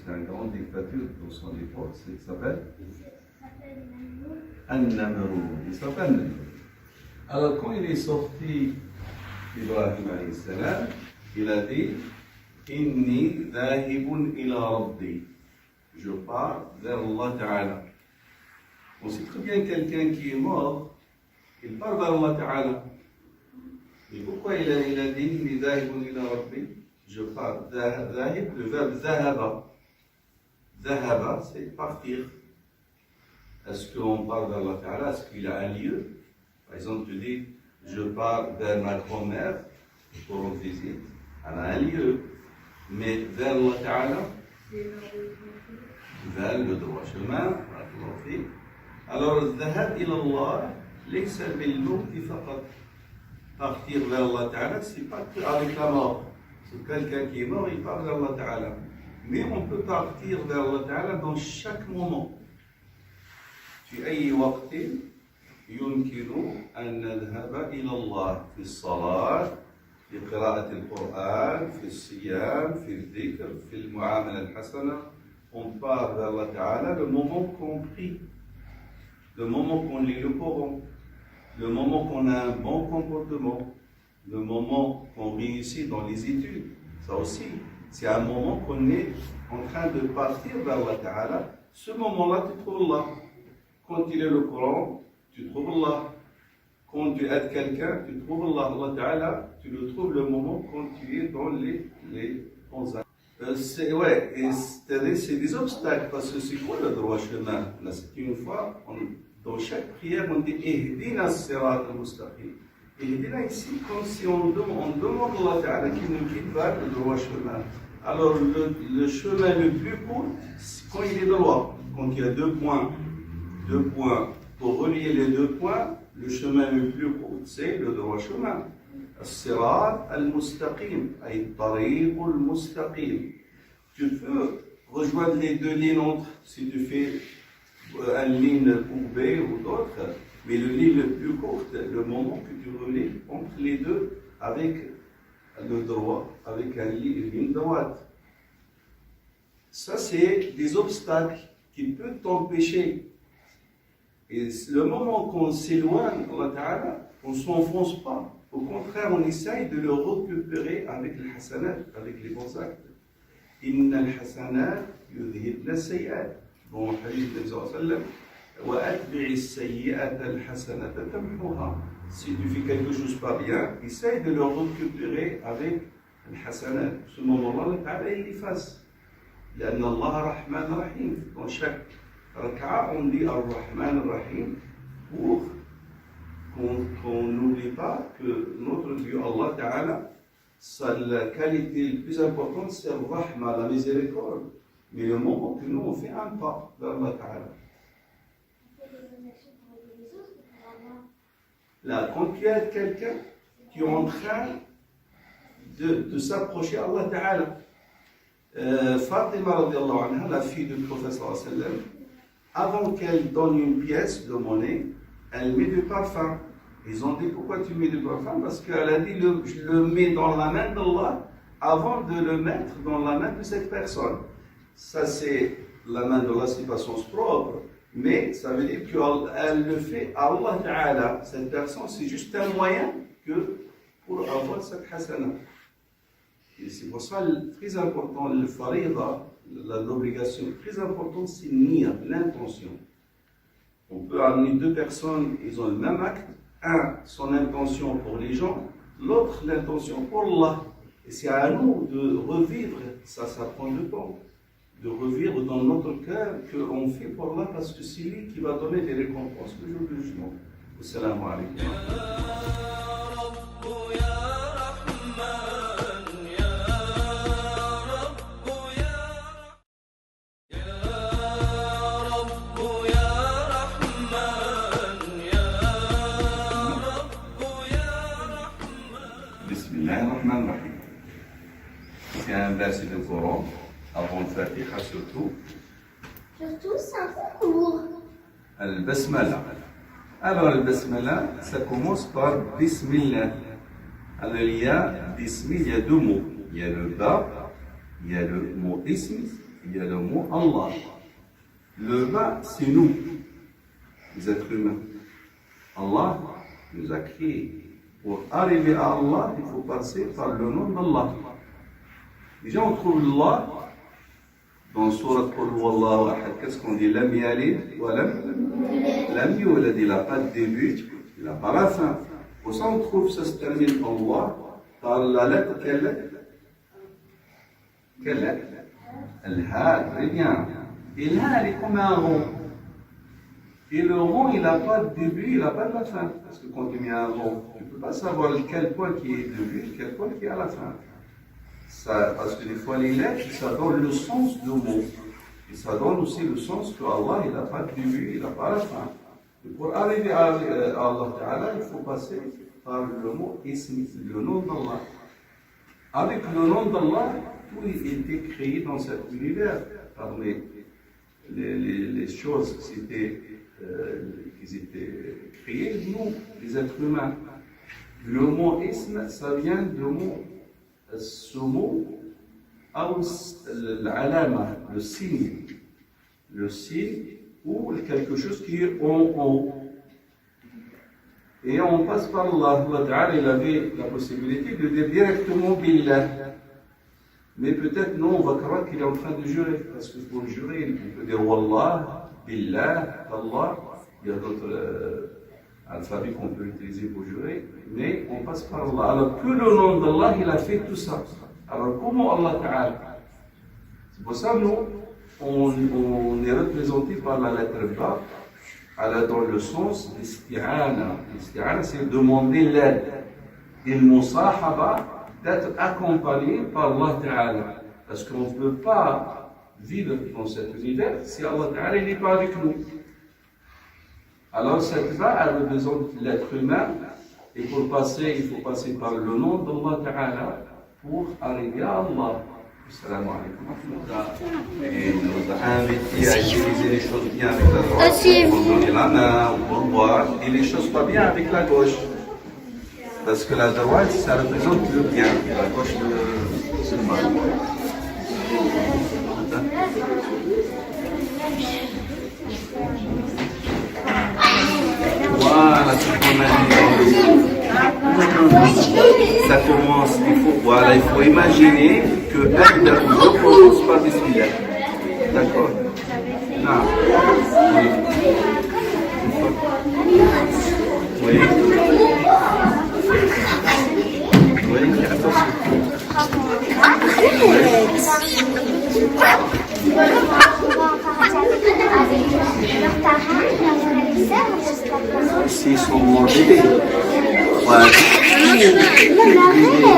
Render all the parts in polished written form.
c'est un grand dictateur de son époque, il s'appelle An-Namrud. Il s'appelle Namrud. Alors, quand il est sorti, Ibrahim alayhi salam, il a dit Inni dhahibun ila rabbi. Je pars vers Allah Ta'ala. On sait très bien quelqu'un qui est mort, il part vers Allah Ta'ala. Mais pourquoi il a dit Inni dhahibun ila rabbi? Je pars. Dhahib, le verbe dhahaba. Dhahaba, c'est partir. Est-ce qu'on part vers Allah Ta'ala? Est-ce qu'il a un lieu? Par exemple, tu dis, je pars vers ma grand-mère pour une visite. Elle a un lieu. Mais vers Allah Ta'ala, vers le droit chemin. Alors, الذهاب إلى الله ليس بالموت فقط. Partir vers Allah Ta'ala, c'est pas avec la mort. C'est quelqu'un qui est mort, il part vers Allah Ta'ala. Mais on peut partir vers Allah Ta'ala dans chaque moment. في أي وقت يمكن أن نذهب إلى الله في الصلاة في قراءة القرآن في الصيام في الذكر في المعاملة الحسنة. On part vers Allah Ta'ala le moment qu'on prie, le moment qu'on lit le Coran, le moment qu'on a un bon comportement, le moment qu'on réussit dans les études. Ça aussi, c'est un moment qu'on est en train de partir vers Allah Ta'ala. Ce moment-là, tu trouves Allah. Quand tu lis le Coran, tu trouves Allah. Quand tu aides quelqu'un, tu trouves Allah. Allah Ta'ala, tu le trouves le moment quand tu es dans les bons actes. C'est des obstacles, parce que c'est quoi le droit chemin? Là, c'est une fois, dans chaque prière, on dit Ihdina as-sirat al-mustaqim. Ihdina ici, comme si on demande Allah Ta'ala qui nous guide vers le droit chemin. Alors, le chemin le plus court, c'est quand il est droit, quand il y a deux points. Pour relier les deux points, le chemin le plus court, c'est le droit chemin. As-sirat al-mustaqim, ay tariq al-mustaqim. Tu peux rejoindre les deux lignes entre, si tu fais une ligne courbée ou d'autres, mais le ligne le plus court, le moment que tu relis entre les deux avec le droit, avec une ligne droite. Ça, c'est des obstacles qui peuvent t'empêcher. Et le moment qu'on s'éloigne, Allah Ta'ala, on ne s'enfonce pas. Au contraire, on essaye de le récupérer avec les hasanat, avec les bons actes. Inna al-hasanat yudhibna as-sayyi'at. Bon, hadith de Nabi sallam, wa atbi'i as-sayyi'ata al-hasanata tamhuha. Si tu fais quelque chose pas bien, essaye de le récupérer avec le hasanat. Ce moment-là, Allah Ta'ala, il l'efface. لأن الله رحمن رحيم. Dans chaque raka'a, on dit Ar-Rahman Ar-Rahim pour qu'on n'oublie pas que notre Dieu, Allah Ta'ala, la qualité la plus importante, c'est Ar-Rahma, la miséricorde. Mais le moment que nous, on fait un pas vers Allah Ta'ala. Là, quand tu aides quelqu'un, tu es en train de s'approcher à Allah Ta'ala. Fatima, radiallahu anha, la fille du prophète sallallahu alayhi wa sallam, avant qu'elle donne une pièce de monnaie, elle met du parfum. Ils ont dit, pourquoi tu mets du parfum? Parce qu'elle a dit, je le mets dans la main d'Allah avant de le mettre dans la main de cette personne. Ça, c'est la main d'Allah, c'est pas son propre, mais ça veut dire qu'elle le fait à Allah Ta'ala. Cette personne, c'est juste un moyen pour avoir cette hasana. Et c'est pour ça, très important, le farida, l'obligation très importante, c'est niya, l'intention. On peut amener deux personnes, ils ont le même acte. Un, son intention pour les gens, l'autre, l'intention pour Allah. Et c'est à nous de revivre, ça prend du temps, de revivre dans notre cœur qu'on fait pour Allah, parce que c'est lui qui va donner des récompenses le jour du jugement. Assalamu alaikum. C'est un verset du Coran, avant le Fatiha surtout. Surtout, c'est un peu court. Al-Basmala. Alors, Al-Basmala, ça commence par Bismillah. Alors, il y a Bismillah, il y a deux mots. Il y a le Ba, il y a le mot Ism, il y a le mot Allah. Le bas, c'est nous, les êtres humains. Allah nous a créés. Pour arriver à Allah, il faut passer par le nom d'Allah. Déjà, on trouve Allah dans Surat Qul Huwallahu Ahad. Qu'est-ce qu'on dit? Lam yalid wa lam yulad. Il n'a pas de début, il n'a pas la fin. Pour ça, on trouve ça se termine Allah par la lettre. Quelle lettre? Quelle lettre? Al-Ha, très bien. Et là, elle est comme un rond. Et le rond, il n'a pas de début, il n'a pas de la fin. Parce que quand tu mets un rond, tu ne peux pas savoir quel point qui est début et quel point qui est à la fin. Ça, parce que des fois, les lettres, ça donne le sens du mot. Et ça donne aussi le sens que Allah, il n'a pas de début, il n'a pas la fin. Et pour arriver à Allah Ta'ala, il faut passer par le mot ismi, le nom d'Allah. Avec le nom d'Allah, tout a été créé dans cet univers. Parmi les choses qui étaient créées, nous, les êtres humains. Le mot ism, ça vient du mot السمو أو العلامة, le signe ou quelque chose qui est en haut. Et on passe par Allah. Allah Ta'ala, il avait la possibilité de dire directement Billah. Mais peut-être non, on va croire qu'il est en train de jurer. Parce que pour jurer, il peut dire Wallah, Billah, Allah. Il y a d'autres alphabet qu'on peut utiliser pour jurer, mais on passe par Allah. Alors que le nom d'Allah, il a fait tout ça. Alors comment Allah Ta'ala? C'est pour ça que nous, on est représenté par la lettre Ba, dans le sens d'isti'ana. L'isti'ana, c'est demander l'aide. Et le musahaba, d'être accompagné par Allah Ta'ala. Parce qu'on ne peut pas vivre dans cet univers si Allah Ta'ala n'est pas avec nous. Alors cette va, elle représente l'être humain, et pour passer, il faut passer par le nom d'Allah Ta'ala pour arriver à Allah. Assalamu alaikum. Et nous a invité à utiliser les choses bien avec la droite, pour donner la main, pour boire, et les choses pas bien avec la gauche. Parce que la droite, ça représente le bien, et la gauche, c'est le mal. Voilà, ça commence, il faut imaginer que Abda ne commence pas Bismillah. D'accord? Non. Oui. Oui, attention. S'ils sont mordés,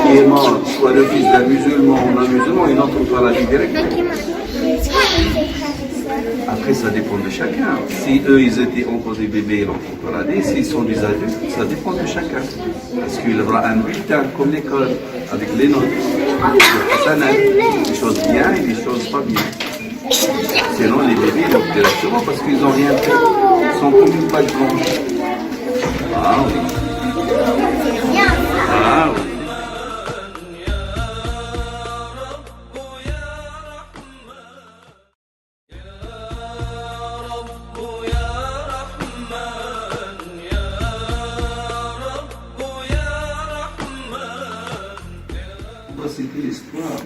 qui est mort, soit le fils d'un musulman ou d'un musulman, il n'entre pas la vie directement. Après, ça dépend de chacun. Si eux, ils étaient encore des bébés, ils n'entrent pas la vie. S'ils sont des adultes, ça dépend de chacun. Parce qu'il y aura un bulletin comme l'école, avec les notes, des choses bien et des choses pas bien. Sinon, les bébés, ils vont directement parce qu'ils n'ont rien fait. Ils sont comme une page blanche. Ah oui. Ah oui. C'était l'histoire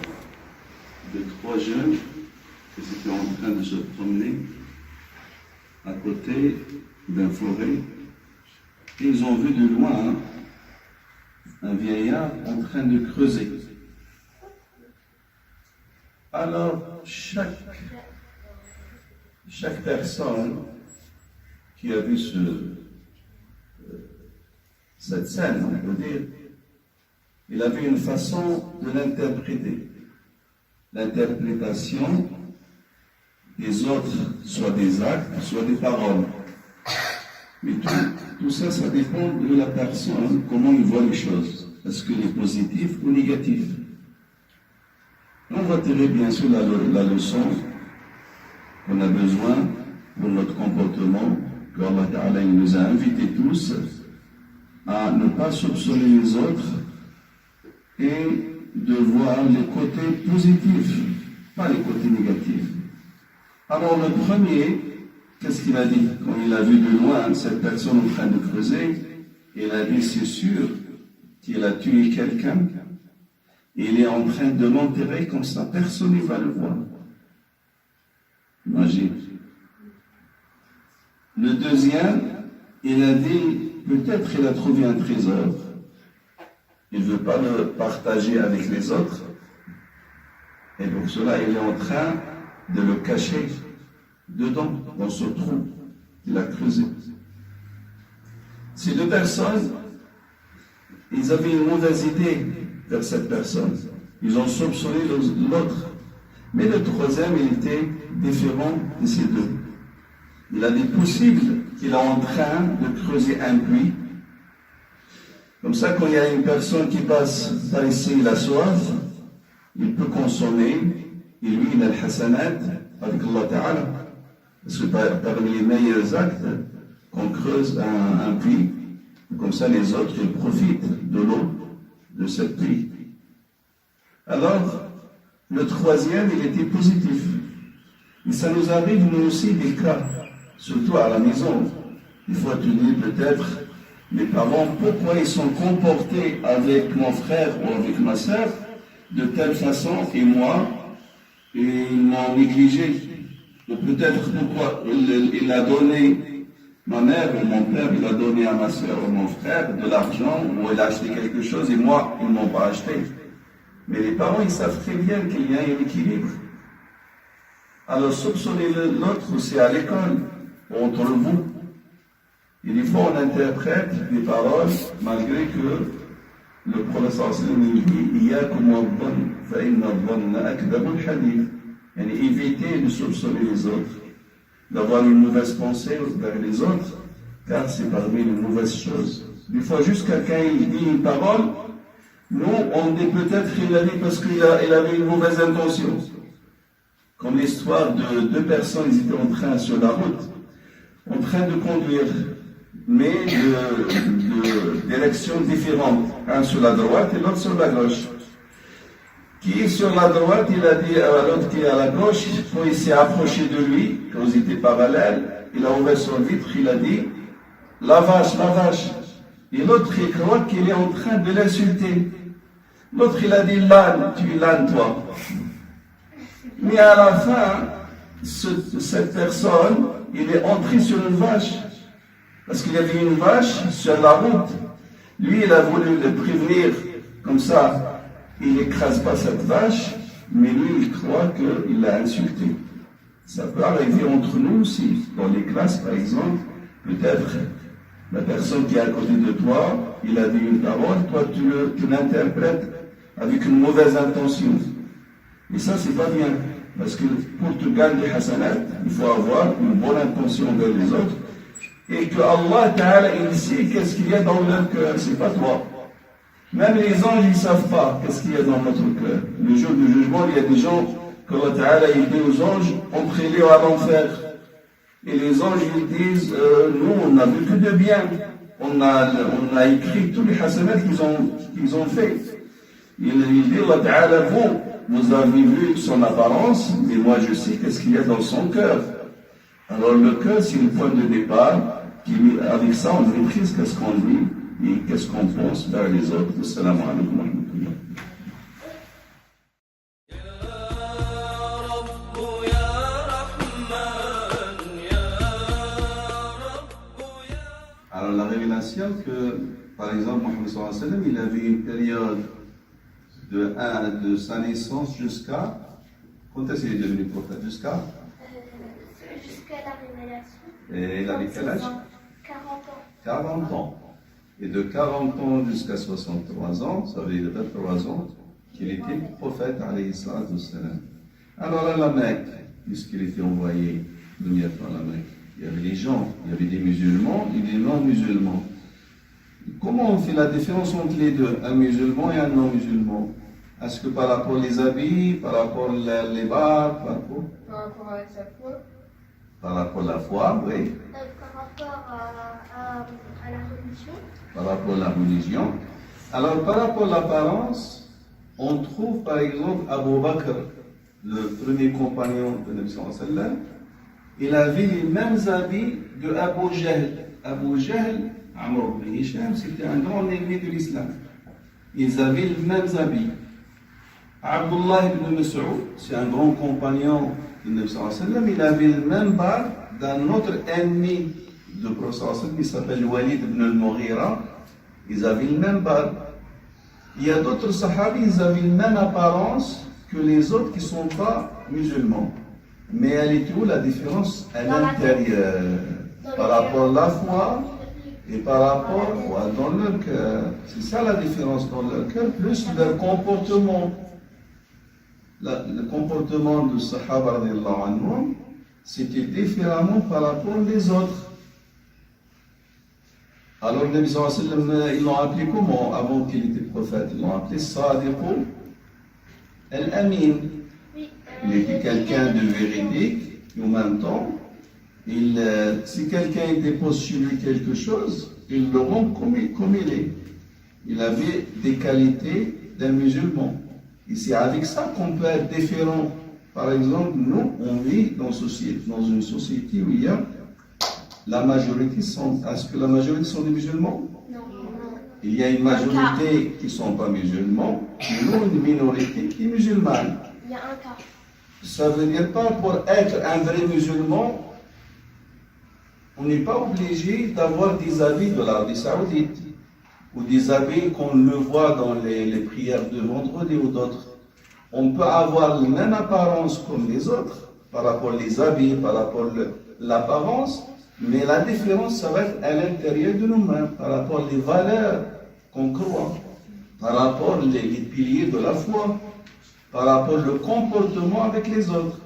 de trois jeunes qui étaient en train de se promener à côté d'un forêt. Ils ont vu de loin un vieillard en train de creuser. Alors, chaque personne qui a vu cette scène, on peut dire, il avait une façon de l'interpréter. L'interprétation des autres, soit des actes, soit des paroles. Mais tout ça, ça dépend de la personne, comment il voit les choses. Est-ce qu'il est positif ou négatif? On va tirer bien sûr la leçon qu'on a besoin pour notre comportement, que Allah Ta'ala nous a invités tous à ne pas soupçonner les autres et de voir les côtés positifs pas les côtés négatifs. Alors le premier, qu'est-ce qu'il a dit? Quand il a vu de loin cette personne en train de creuser, il a dit c'est sûr qu'il a tué quelqu'un, et il est en train de l'enterrer comme ça, personne ne va le voir. Imagine. Le deuxième, il a dit, peut-être il a trouvé un trésor. Il ne veut pas le partager avec les autres. Et pour cela, il est en train de le cacher dedans, dans ce trou qu'il a creusé. Ces deux personnes, ils avaient une mauvaise idée de cette personne. Ils ont soupçonné l'autre. Mais le troisième, il était différent de ces deux. Il a dit possible qu'il est en train de creuser un puits. Comme ça, quand il y a une personne qui passe par ici, il a soif, il peut consommer, et lui, il a le hasanat avec Allah Ta'ala. Parce que parmi les meilleurs actes, qu'on creuse un puits, comme ça les autres, ils profitent de l'eau de ce puits. Alors, le troisième, il était positif. Et ça nous arrive, nous aussi, des cas, surtout à la maison. Il faut étudier peut-être les parents, pourquoi ils sont comportés avec mon frère ou avec ma sœur de telle façon, et moi, ils m'ont négligé. Ou peut-être pourquoi il a donné, ma mère ou mon père, il a donné à ma sœur ou mon frère de l'argent, ou il a acheté quelque chose, et moi, ils ne m'ont pas acheté. Mais les parents, ils savent très bien qu'il y a un équilibre. Alors, soupçonner l'autre, c'est à l'école, entre vous. Et des fois, on interprète des paroles, malgré que le professeur dit « Iyakum al-dhann, fa inna al-dhanna akdabul hadith ». Éviter de soupçonner les autres, d'avoir une mauvaise pensée vers les autres, car c'est parmi les mauvaises choses. Des fois, juste quelqu'un il dit une parole, nous, on dit peut-être qu'il l'a dit parce qu'il avait une mauvaise intention. Comme l'histoire de deux personnes, ils étaient en train sur la route, en train de conduire, mais de directions différentes, un sur la droite et l'autre sur la gauche. Qui est sur la droite, il a dit à l'autre qui est à la gauche, quand il s'est approché de lui, quand ils étaient parallèles, il a ouvert son vitre, il a dit « La vache, la vache ». Et l'autre, il croit qu'il est en train de l'insulter. L'autre, il a dit « L'âne, tu es l'âne, toi ». Mais à la fin, cette personne, il est entré sur une vache. Parce qu'il y avait une vache sur la route. Lui, il a voulu le prévenir comme ça. Il n'écrase pas cette vache, mais lui, il croit qu'il l'a insulté. Ça peut arriver entre nous aussi. Dans les classes, par exemple, peut-être la personne qui est à côté de toi, il a dit une parole, toi, tu l'interprètes avec une mauvaise intention. Et ça, c'est pas bien. Parce que pour te gagner des hasanat, il faut avoir une bonne intention envers les autres. Et que Allah Ta'ala, il sait qu'est-ce qu'il y a dans leur cœur, c'est pas toi. Même les anges, ils ne savent pas qu'est-ce qu'il y a dans notre cœur. Le jour du jugement, il y a des gens que Allah Ta'ala, il dit aux anges, entrez-les à l'enfer. Et les anges, ils disent, nous, on n'a vu que de bien. On a écrit tous les hasanats qu'ils ont fait. Il dit, Allah Ta'ala, vous avez vu son apparence, mais moi je sais qu'est-ce qu'il y a dans son cœur. Alors le cœur, c'est le point de départ, avec ça on maîtrise qu'est-ce qu'on dit et qu'est-ce qu'on pense vers les autres. Assalamu alaikum wa rahmatullah. Alors la révélation que, par exemple, Mohammed sallallahu alayhi wa sallam, il avait une période de sa naissance jusqu'à... Quand est-ce qu'il est devenu prophète? Jusqu'à la révélation. Et il avait quel âge? 40 ans. 40 ans. Et de 40 ans jusqu'à 63 ans, ça veut dire 3 ans, qu'il était prophète, alayhi salatu wassalam. Alors à la Mecque, puisqu'il était envoyé première fois à la Mecque, il y avait des gens, il y avait des musulmans et des non-musulmans. Comment on fait la différence entre les deux, un musulman et un non-musulman? Est-ce que par rapport aux habits, par rapport les bars, par rapport à sa foi? Par rapport à la foi, oui. Par rapport à la religion? Par rapport à la religion. Alors, par rapport à l'apparence, on trouve par exemple Abu Bakr, le premier compagnon de Nabi sallallahu alayhi wa sallam, il avait les mêmes habits de Abu Jahl. Abu Jahl, Amr ibn Hisham, c'était un grand ennemi de l'islam. Ils avaient les mêmes habits. Abdullah ibn Mas'ud, c'est un grand compagnon de Nabi sallallahu alayhi wa sallam, il avait le même barbe d'un autre ennemi de Prophète sallallahu alayhi wa sallam, qui s'appelle Walid ibn al-Mughira. Ils avaient le même barbe. Il y a d'autres sahabis, ils avaient la même apparence que les autres qui ne sont pas musulmans. Mais elle est où la différence à l'intérieur par rapport à la foi et par rapport dans leur cœur. C'est ça la différence dans leur cœur, plus leur comportement. Le comportement de Sahaba radiallahu anhum, c'était différemment par rapport aux autres. Alors, le Nabi sallallahu alayhi wa sallam, ils l'ont appelé comment avant qu'il était prophète? Ils l'ont appelé Sadiqou al-Amin. Il était quelqu'un de véridique, et en même temps, si quelqu'un dépose sur lui quelque chose, il le rend comme il est. Il avait des qualités d'un musulman. Et c'est avec ça qu'on peut être différent. Par exemple, nous, on vit dans une société où il y a la majorité est-ce que la majorité sont des musulmans? Non. Il y a une majorité qui ne sont pas musulmans, mais nous, une minorité qui est musulmane. Il y a un cas. Ça veut dire pas pour être un vrai musulman, on n'est pas obligé d'avoir des habits de l'Arabie Saoudite ou des habits qu'on le voit dans les prières de vendredi ou d'autres. On peut avoir la même apparence comme les autres par rapport aux habits, par rapport à l'apparence, mais la différence, ça va être à l'intérieur de nous-mêmes, par rapport aux valeurs qu'on croit, par rapport aux piliers de la foi, par rapport au comportement avec les autres.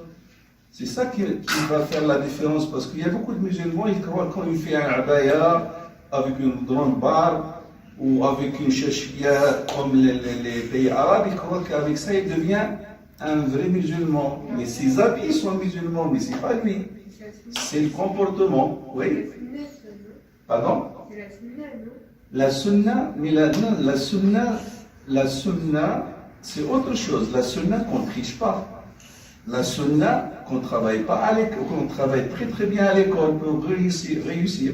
C'est ça qui va faire la différence, parce qu'il y a beaucoup de musulmans, ils croient quand il fait un abaya avec une grande barbe ou avec une chachia comme les pays arabes, ils croient qu'avec ça il devient un vrai musulman. Mais ses habits sont musulmans, mais c'est pas lui. C'est le comportement. Oui. Pardon? La sunna, mais la sunna, c'est autre chose. La sunna qu'on ne triche pas. La sunna qu'on ne travaille pas à l'école, qu'on travaille très très bien à l'école pour réussir.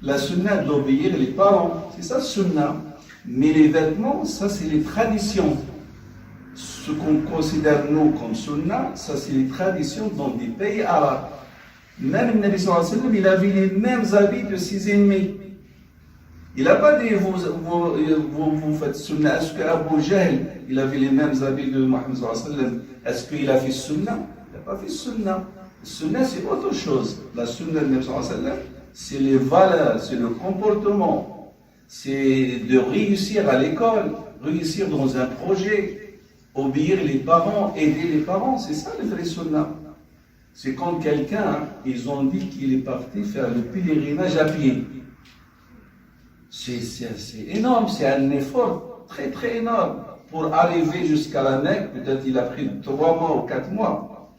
La sunna d'obéir les parents, c'est ça sunna. Mais les vêtements, ça c'est les traditions. Ce qu'on considère nous comme sunna, ça c'est les traditions dans des pays arabes. Même le Nabi sallallahu alayhi wa sallam, il avait les mêmes habits de ses ennemis. Il n'a pas dit vous faites sunna. Est-ce qu'Abu Jahl, il avait les mêmes habits de Muhammad sallallahu alayhi wa sallam? Est-ce qu'il a fait sunna? Il n'a pas fait sunna. Sunna c'est autre chose. La sunna de Nabi sallallahu alayhi wa sallam, c'est les valeurs, c'est le comportement. C'est de réussir à l'école, réussir dans un projet, obéir les parents, aider les parents. C'est ça le vrai sunna. C'est quand quelqu'un, ils ont dit qu'il est parti faire le pèlerinage à pied. C'est énorme, c'est un effort très très énorme pour arriver jusqu'à la Mecque. Peut-être il a pris 3 mois ou 4 mois.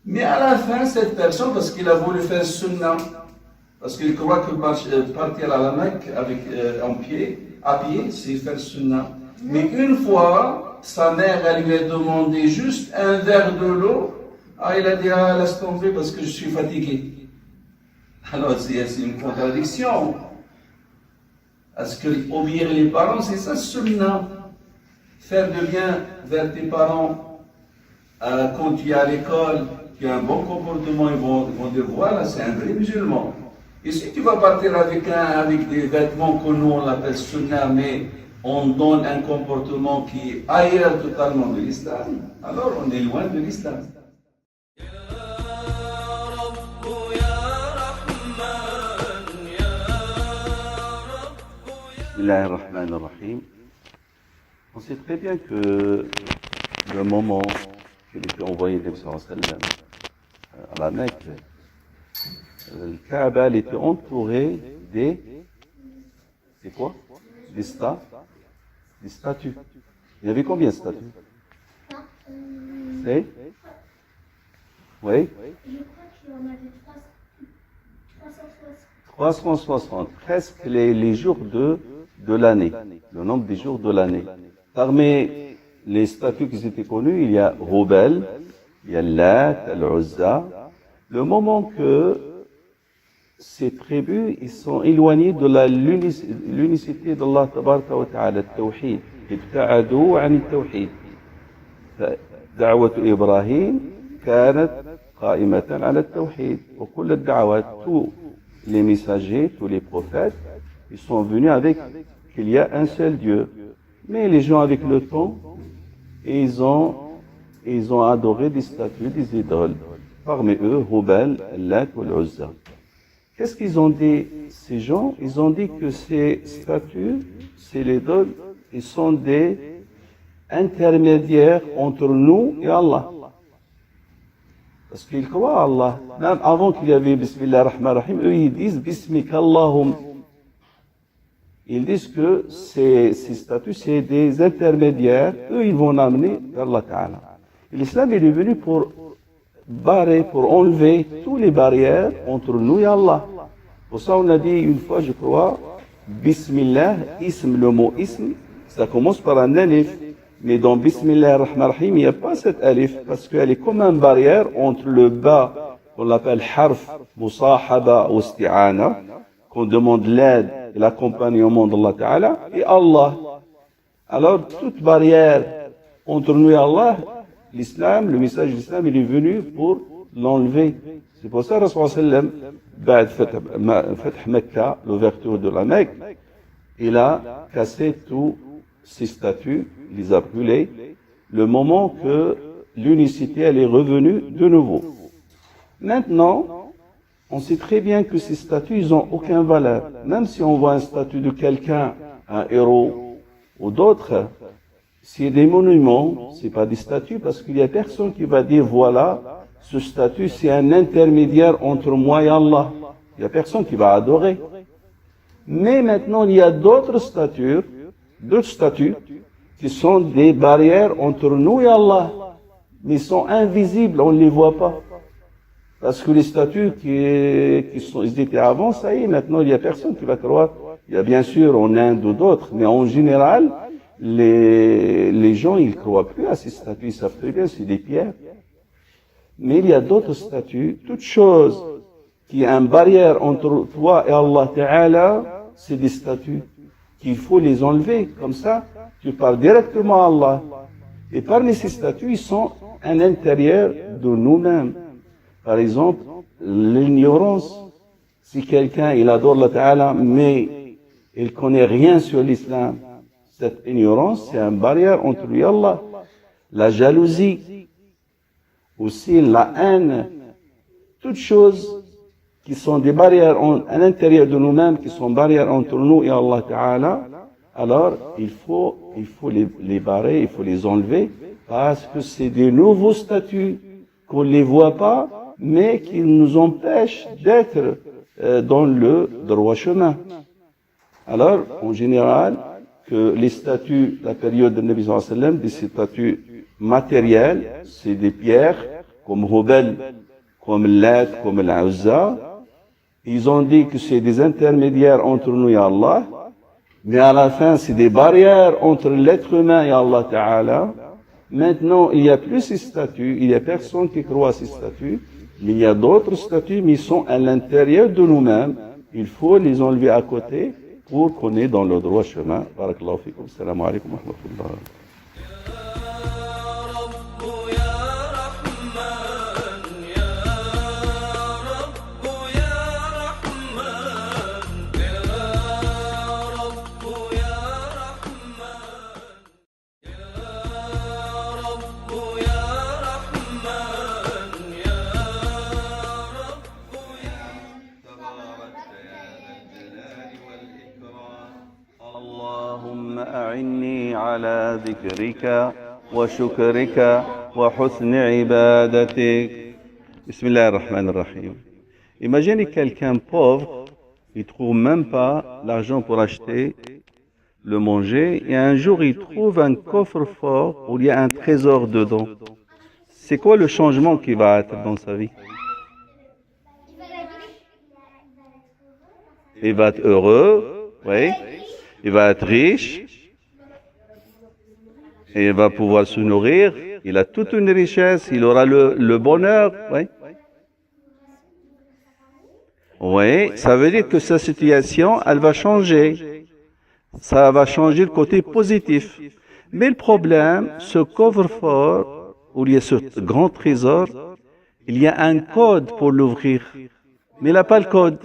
Mais à la fin, cette personne, parce qu'il a voulu faire sunna, parce qu'il croit que partir à la Mecque à pied, c'est faire sunna. Mais une fois, sa mère, elle lui a demandé juste un verre de l'eau. Il a dit, laisse tomber parce que je suis fatigué. Alors, c'est une contradiction. Est-ce que obéir les parents, c'est ça, sunna? Faire de bien vers tes parents, quand tu es à l'école, tu as un bon comportement, ils vont dire, voilà, c'est un vrai musulman. Et si tu vas partir avec des vêtements que nous, on l'appelle sunna, mais on donne un comportement qui est ailleurs totalement de l'islam, alors on est loin de l'islam. On sait très bien que le moment qu'il était envoyé le Prophète sallallahu alayhi wa sallam à la Mecque, le Kaaba était entouré c'est quoi? Des statues. Il y avait combien de statues? Oui? Je crois qu'il en avait 360, presque les jours de l'année, le nombre des jours de l'année. Parmi les statues qui étaient connues, il y a Hubal, il y a Lat, Al-Uzza. Le moment que ces tribus, ils sont éloignés de l'unicité d'Allah tabaraka wa ta'ala, le tawhid. ابتعدوا عن التوحيد. دعوة إبراهيم كانت قائمة على التوحيد. وكل الدعوات, tous les messagers, tous les prophètes, ils sont venus avec qu'il y a un seul Dieu. Mais les gens avec le temps, ils ont adoré des statues, des idoles. Parmi eux, Hubal, Lat ou Al-Uzza. Qu'est-ce qu'ils ont dit, ces gens? Ils ont dit que ces statues, ces idoles, ils sont des intermédiaires entre nous et Allah. Parce qu'ils croient à Allah. Même avant qu'il y avait Bismillah ar-Rahman ar-Rahim, eux ils disent Bismika Allahum. Ils disent que ces statuts, c'est des intermédiaires. Eux, ils vont l'amener vers Allah Ta'ala. L'islam est venu pour barrer, pour enlever toutes les barrières entre nous et Allah. Pour ça, on a dit une fois, je crois, Bismillah, ism, le mot ism, ça commence par un alif. Mais dans Bismillah ar-Rahman ar-Rahim, il n'y a pas cet alif, parce qu'elle est comme une barrière entre le bas, qu'on l'appelle harf, musahaba ou isti'ana, qu'on demande l'aide et l'accompagnement d'Allah Ta'ala, et Allah. Alors, toute barrière entre nous et Allah, l'islam, le message de l'islam, il est venu pour l'enlever. C'est pour ça, Rasul sallam, بعد فتح Mecca, l'ouverture de la Mecque, il a cassé tous ces statues, il les a brûlés, le moment que l'unicité, elle est revenue de nouveau. Maintenant, on sait très bien que ces statues, ils n'ont aucune valeur. Même si on voit un statut de quelqu'un, un héros ou d'autres, c'est des monuments, c'est pas des statues, parce qu'il y a personne qui va dire, voilà, ce statut, c'est un intermédiaire entre moi et Allah. Il y a personne qui va adorer. Mais maintenant, il y a d'autres statues qui sont des barrières entre nous et Allah. Mais ils sont invisibles, on ne les voit pas. Parce que les statues ils étaient avant, ça y est, maintenant il n'y a personne qui va croire. Il y a bien sûr en Inde ou d'autres, mais en général, les gens, ils ne croient plus à ces statues, ils savent très bien, c'est des pierres. Mais il y a d'autres statues, toute chose qui est une barrière entre toi et Allah Ta'ala, c'est des statues qu'il faut les enlever. Comme ça, tu parles directement à Allah. Et parmi ces statues, ils sont à l'intérieur de nous-mêmes. Par exemple, l'ignorance. Si quelqu'un, il adore Allah Ta'ala, mais il ne connaît rien sur l'islam, cette ignorance, c'est une barrière entre lui et Allah. La jalousie, aussi la haine, toutes choses qui sont des barrières à l'intérieur de nous-mêmes, qui sont barrières entre nous et Allah Ta'ala, alors il faut les barrer, il faut les enlever, parce que c'est des nouveaux statuts qu'on ne les voit pas, mais qui nous empêchent d'être dans le droit chemin. Alors, en général, que les statues, la période de Nabi sallallahu alayhi wa sallam, des statues matérielles, c'est des pierres, comme Hubal, comme Lat, comme Al-Uzza. Ils ont dit que c'est des intermédiaires entre nous et Allah, mais à la fin, c'est des barrières entre l'être humain et Allah Ta'ala. Maintenant, il n'y a plus ces statues, il n'y a personne qui croit à ces statues, mais il y a d'autres statues, mais ils sont à l'intérieur de nous-mêmes. Il faut les enlever à côté pour qu'on est dans le droit chemin. Barakallahu fikum. Assalamu alaikum wa rahmatullah. اللهم أعني على ذكرك وشكرك وحسن عبادتك. بسم الله الرحمن الرحيم. Imaginez quelqu'un pauvre, il trouve même pas l'argent pour acheter le manger, et un jour il trouve un coffre-fort où il y a un trésor dedans. C'est quoi le changement qui va être dans sa vie? Il va être heureux, oui. Il va être riche, et il va pouvoir se nourrir, il a toute une richesse, il aura le bonheur. Oui. Oui, ça veut dire que sa situation, elle va changer. Ça va changer le côté positif. Mais le problème, ce coffre-fort, où il y a ce grand trésor, il y a un code pour l'ouvrir. Mais il n'a pas le code.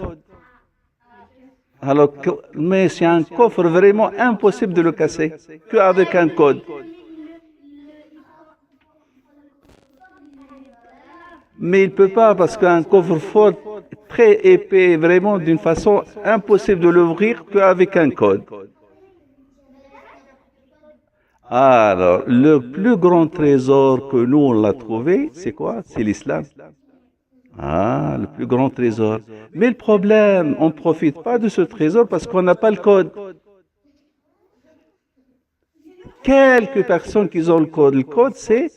Alors, mais c'est un coffre vraiment impossible de le casser, qu'avec un code. Mais il ne peut pas, parce qu'un coffre-fort très épais, vraiment d'une façon impossible de l'ouvrir qu'avec un code. Alors, le plus grand trésor que nous, on l'a trouvé, c'est quoi? C'est l'islam. Ah, le plus grand trésor. Mais le problème, on ne profite pas de ce trésor parce qu'on n'a pas le code. Quelques personnes qui ont le code. Le code, c'est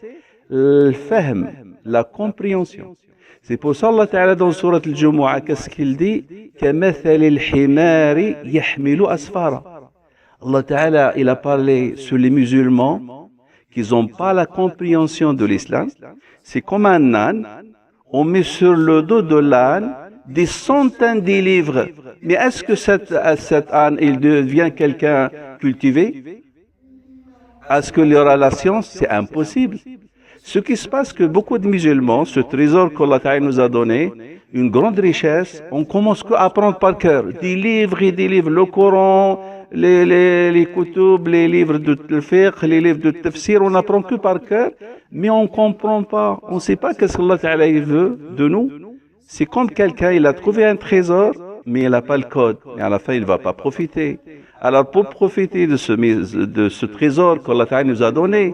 le fahm, la compréhension. C'est pour ça Allah Ta'ala dans Surat Al-Jumu'ah, qu'est-ce qu'il dit? كَمَثَلِ الْحِمَارِ يَحْمِلُ أَسْفَارًا. Allah Ta'ala, il a parlé sur les musulmans qui n'ont pas la compréhension de l'islam. C'est comme un âne. On met sur le dos de l'âne des centaines de livres. Mais est-ce que cet âne, il devient quelqu'un cultivé? Est-ce qu'il y aura la science? C'est impossible. Ce qui se passe, que beaucoup de musulmans, ce trésor qu'Allah Ta'ala nous a donné, une grande richesse, on commence qu'à apprendre par cœur. Des livres et des livres, le Coran, les kutub, les livres de fiqh, les livres de tafsir, on n'apprend que par cœur, mais on ne comprend pas, on ne sait pas qu'est-ce qu'Allah Ta'ala veut de nous. C'est comme quelqu'un, il a trouvé un trésor, mais il n'a pas le code, et à la fin, il ne va pas profiter. Alors, pour profiter de ce trésor qu'Allah Ta'ala nous a donné,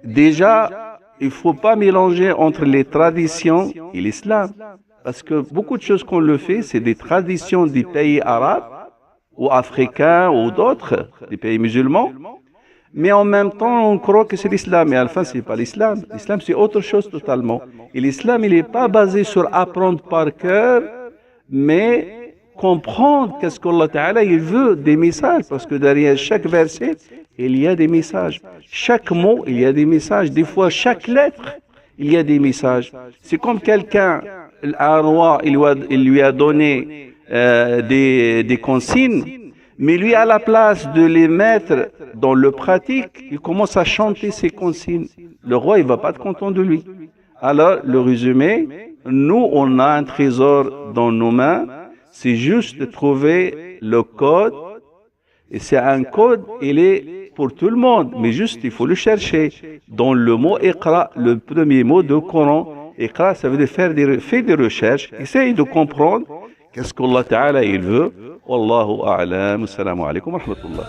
déjà, il ne faut pas mélanger entre les traditions et l'islam, parce que beaucoup de choses qu'on le fait, c'est des traditions des pays arabes, ou africains, ou d'autres, des pays musulmans, mais en même temps, on croit que c'est l'islam, et à la fin, ce n'est pas l'islam. L'islam, c'est autre chose totalement. Et l'islam, il n'est pas basé sur apprendre par cœur, mais comprendre qu'est-ce qu'Allah Ta'ala, il veut des messages, parce que derrière chaque verset, il y a des messages. Chaque mot, il y a des messages. Des fois, chaque lettre, il y a des messages. C'est comme quelqu'un, un roi, il lui a donné des consignes, mais lui, à la place de les mettre dans le pratique, il commence à chanter ses consignes. Le roi, il ne va pas être content de lui. Alors, le résumé, nous, on a un trésor dans nos mains, c'est juste de trouver le code, et c'est un code, il est pour tout le monde, mais juste, il faut le chercher. Dans le mot Iqra, le premier mot du Coran, Iqra, ça veut dire faire des recherches, essaye de comprendre qu'est-ce qu'Allah Ta'ala il veut. Wallahu a'lam. Assalamu alaikum wa rahmatullah.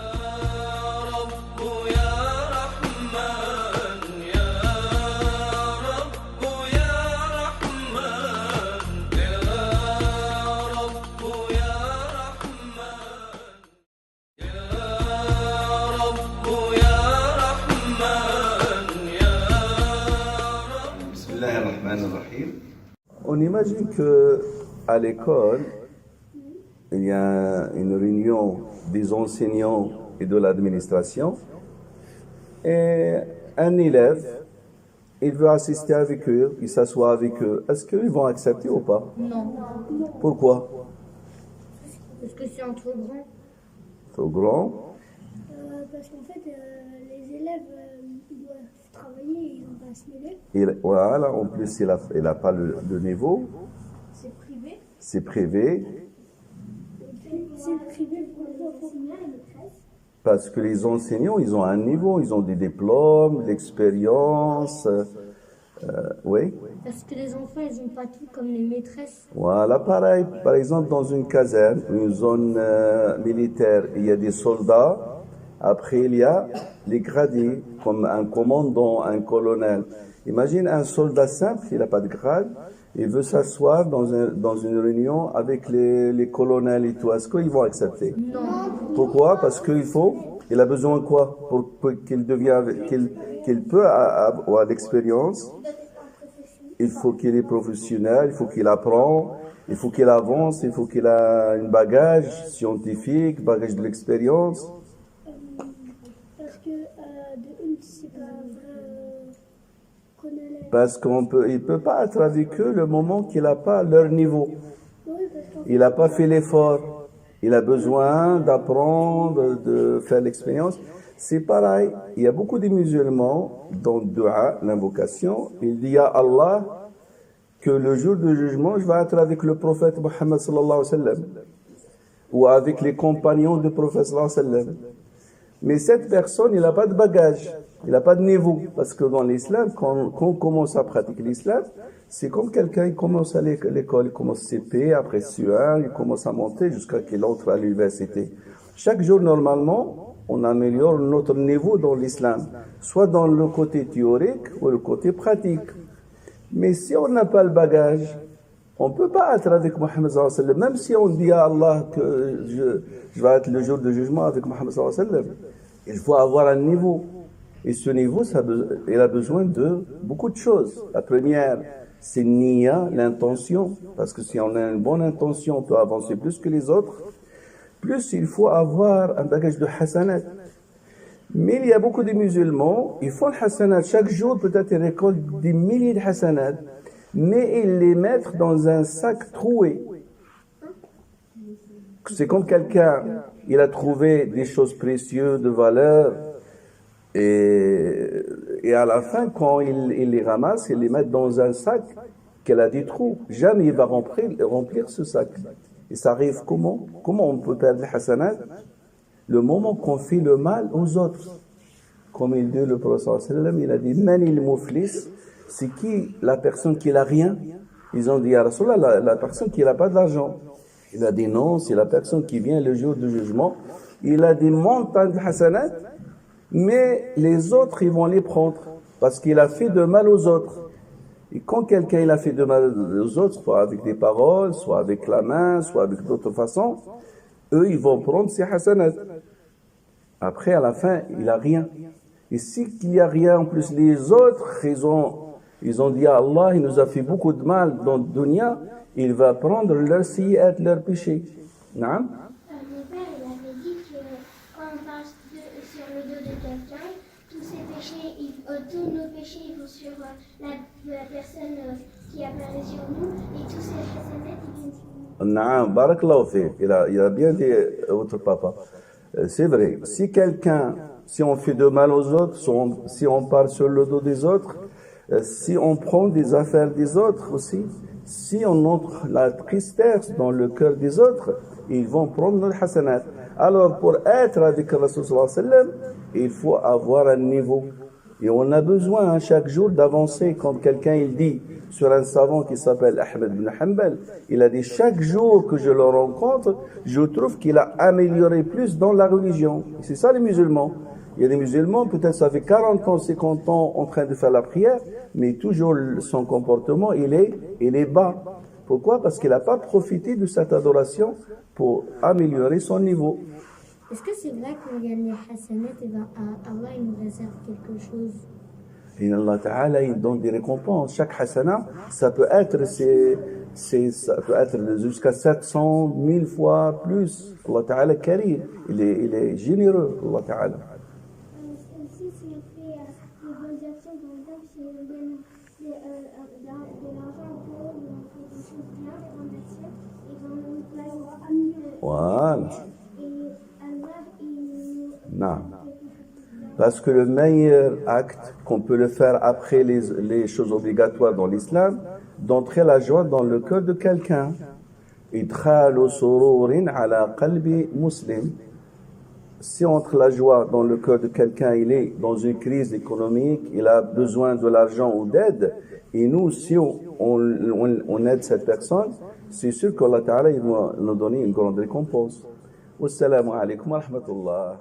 On imagine que à l'école, il y a une réunion des enseignants et de l'administration, et un élève, il veut assister avec eux, il s'assoit avec eux. Est-ce qu'ils vont accepter ou pas? Non. Pourquoi? Parce que c'est un trop grand. Trop grand? Parce qu'en fait, les élèves, ils doivent travailler, ils vont pas se mêler. Voilà, en plus, il n'a pas le niveau. C'est privé. C'est privé. C'est privé pour les enseignants et les maîtresses. Parce que les enseignants, ils ont un niveau, ils ont des diplômes, l'expérience. Oui. Parce que les enfants, ils n'ont pas tout comme les maîtresses. Voilà, pareil. Par exemple, dans une caserne, une zone militaire, il y a des soldats. Après, il y a les gradés, comme un commandant, un colonel. Imagine un soldat simple, il n'a pas de grade, il veut s'asseoir dans une réunion avec les colonels et tout. Est-ce qu'ils vont accepter? Non. Pourquoi? Parce il a besoin de quoi pour qu'il peut avoir l'expérience? Il faut qu'il est professionnel, il faut qu'il apprend, il faut qu'il avance, il faut qu'il ait un bagage scientifique, bagage de l'expérience. Parce que de une, c'est pas vrai. Parce il peut pas être avec eux le moment qu'il n'a pas leur niveau. Oui, parce qu'en Il n'a pas fait l'effort. Il a besoin d'apprendre, de faire l'expérience. C'est pareil. Il y a beaucoup de musulmans dans le dua, l'invocation. Il dit à Allah que le jour du jugement, je vais être avec le prophète Mohammed sallallahu alayhi wa sallam. Ou avec les compagnons du prophète sallallahu alayhi wa sallam. Mais cette personne, il n'a pas de bagage. Il n'a pas de niveau. Parce que dans l'islam, quand on commence à pratiquer l'islam, c'est comme quelqu'un, il commence à l'école, il commence CP, après CE1, il commence à monter jusqu'à qu'il entre à l'université. Chaque jour, normalement, on améliore notre niveau dans l'islam. Soit dans le côté théorique ou le côté pratique. Mais si on n'a pas le bagage, on ne peut pas être avec Mohammed sallallahu alayhi wa sallam. Même si on dit à Allah que je vais être le jour du jugement avec Mohammed sallallahu alayhi wa sallam. Il faut avoir un niveau. Et ce niveau, il a besoin de beaucoup de choses. La première, c'est niya, l'intention. Parce que si on a une bonne intention, on peut avancer plus que les autres. Plus, il faut avoir un bagage de hasanat. Mais il y a beaucoup de musulmans, ils font le hasanat. Chaque jour, peut-être, ils récoltent des milliers de hasanat. Mais ils les mettent dans un sac troué. C'est comme quelqu'un, il a trouvé des choses précieuses, de valeur, et à la fin, quand il les ramasse, il les met dans un sac qu'elle a des trous. Jamais il va remplir ce sac. Et ça arrive comment? Comment on peut perdre les hasanat? Le moment qu'on fait le mal aux autres. Comme il dit le prophète sallallahu alayhi wa sallam, il a dit, man il muflis, c'est qui la personne qui n'a rien? Ils ont dit, ya Rasulallah, la personne qui n'a pas d'argent. Il a dit non, c'est la personne qui vient le jour du jugement. Il a des montagnes de hasanat, mais les autres, ils vont les prendre. Parce qu'il a fait de mal aux autres. Et quand quelqu'un il a fait de mal aux autres, soit avec des paroles, soit avec la main, soit avec d'autres façons, eux, ils vont prendre ces hasanat. Après, à la fin, il n'a rien. Et s'il n'y a rien, en plus, les autres, ils ont dit à Allah, il nous a fait beaucoup de mal dans le dunya, il va prendre leurs siyyat, leurs péchés. Naam? Mon père, il avait dit que quand on passe sur le dos de quelqu'un, tous nos péchés ils vont sur la personne qui a parlé sur nous, et tous ces hasanat, ils viennent sur nous. Naam, barakallahu fiik. Il a bien dit votre papa. C'est vrai. Si on fait de mal aux autres, si on part sur le dos des autres, si on prend des affaires des autres aussi, si on montre la tristesse dans le cœur des autres, ils vont prendre notre hasanat. Alors, pour être avec Rasul sallallahu alayhi wa sallam, il faut avoir un niveau. Et on a besoin chaque jour d'avancer. Quand quelqu'un il dit sur un savant qui s'appelle Ahmed ibn Hanbal, il a dit chaque jour que je le rencontre, je trouve qu'il a amélioré plus dans la religion. Et c'est ça les musulmans. Il y a des musulmans, peut-être ça fait 40 ans, 50 ans en train de faire la prière, mais toujours son comportement, il est bas. Pourquoi? Parce qu'il n'a pas profité de cette adoration pour améliorer son niveau. Est-ce que c'est vrai qu'on gagne les hasanat et ben Allah il nous réserve quelque chose? Et Allah Ta'ala, il donne des récompenses. Chaque hasana, ça peut être jusqu'à 700 000 fois plus. Allah Ta'ala Karim, il est généreux, Allah Ta'ala. Aussi, si on fait des bonnes actions, par exemple, si on donne de l'argent pour ou on fait des choses bien, des bonnes actions, et ben on va améliorer. Voilà. Et Allah, il Non. Parce que le meilleur acte qu'on peut le faire après les choses obligatoires dans l'islam, d'entrer la joie dans le cœur de quelqu'un. Idkhalu sururin ala qalbi muslim. Si on entre la joie dans le cœur de quelqu'un, il est dans une crise économique, il a besoin de l'argent ou d'aide, et nous, si on aide cette personne, c'est sûr qu'Allah Ta'ala il va nous donner une grande récompense. Wassalamu alaikum wa rahmatullah.